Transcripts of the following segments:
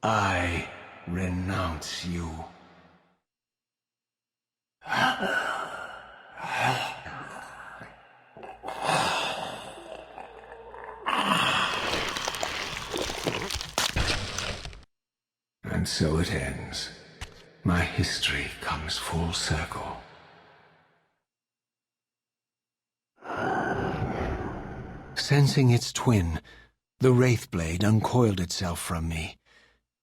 I renounce you. And so it ends. My history comes full circle. Sensing its twin, the Wraithblade uncoiled itself from me,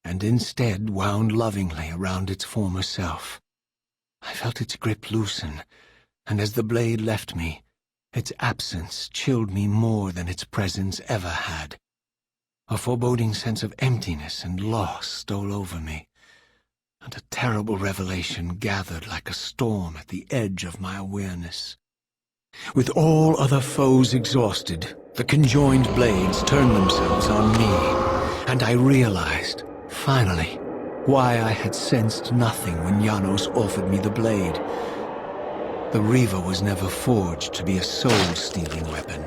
and instead wound lovingly around its former self. I felt its grip loosen, and as the blade left me, its absence chilled me more than its presence ever had. A foreboding sense of emptiness and loss stole over me, and a terrible revelation gathered like a storm at the edge of my awareness. With all other foes exhausted, the conjoined blades turned themselves on me, and I realized, finally, why I had sensed nothing when Janos offered me the blade. The Reaver was never forged to be a soul-stealing weapon.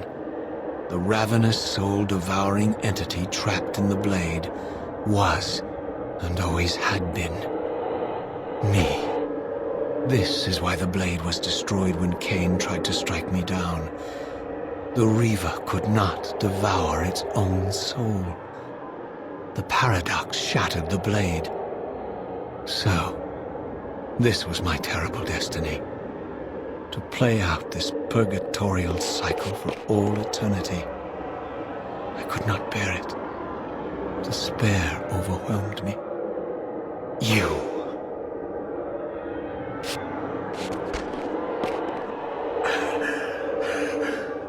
The ravenous, soul-devouring entity trapped in the blade was, and always had been, me. This is why the blade was destroyed when Kain tried to strike me down. The Reaver could not devour its own soul. The paradox shattered the blade. So, this was my terrible destiny. To play out this purgatorial cycle for all eternity. I could not bear it. Despair overwhelmed me. You.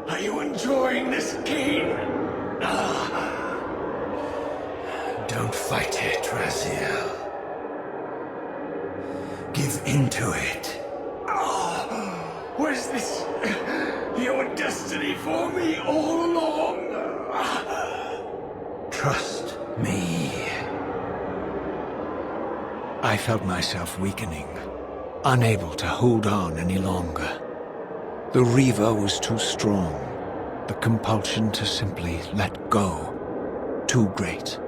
Are you enjoying this game? Don't fight it, Raziel. Give into it. Was this your destiny for me all along? Trust me. I felt myself weakening, unable to hold on any longer. The Reaver was too strong. The compulsion to simply let go, too great.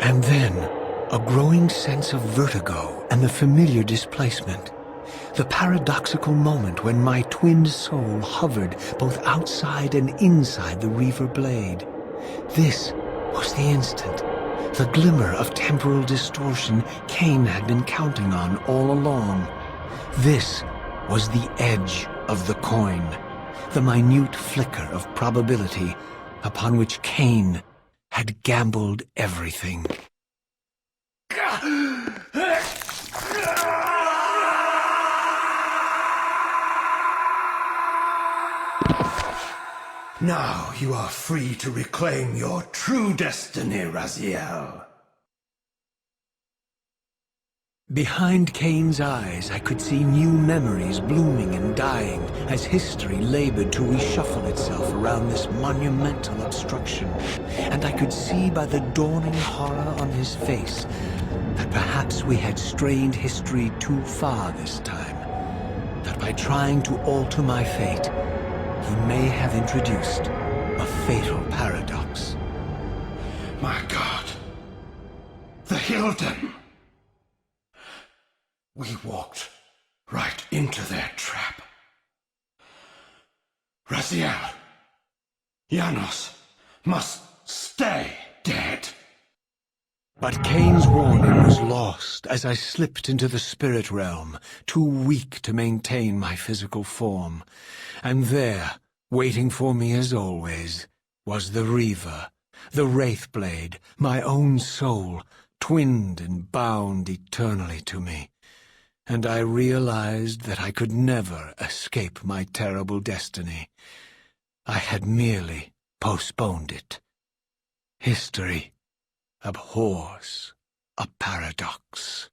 And then, a growing sense of vertigo and the familiar displacement. The paradoxical moment when my twin soul hovered both outside and inside the Reaver blade. This was the instant, the glimmer of temporal distortion Kain had been counting on all along. This was the edge of the coin, the minute flicker of probability upon which Kain had gambled everything. Now you are free to reclaim your true destiny, Raziel. Behind Kain's eyes, I could see new memories blooming and dying as history labored to reshuffle itself around this monumental obstruction. And I could see by the dawning horror on his face that perhaps we had strained history too far this time. That by trying to alter my fate, he may have introduced a fatal paradox. My God, the Hilden! We walked right into their trap. Raziel, Janos must stay dead. But Kain's warning was lost as I slipped into the spirit realm, too weak to maintain my physical form. And there, waiting for me as always, was the Reaver, the Wraithblade, my own soul, twinned and bound eternally to me. And I realized that I could never escape my terrible destiny. I had merely postponed it. History abhors a paradox.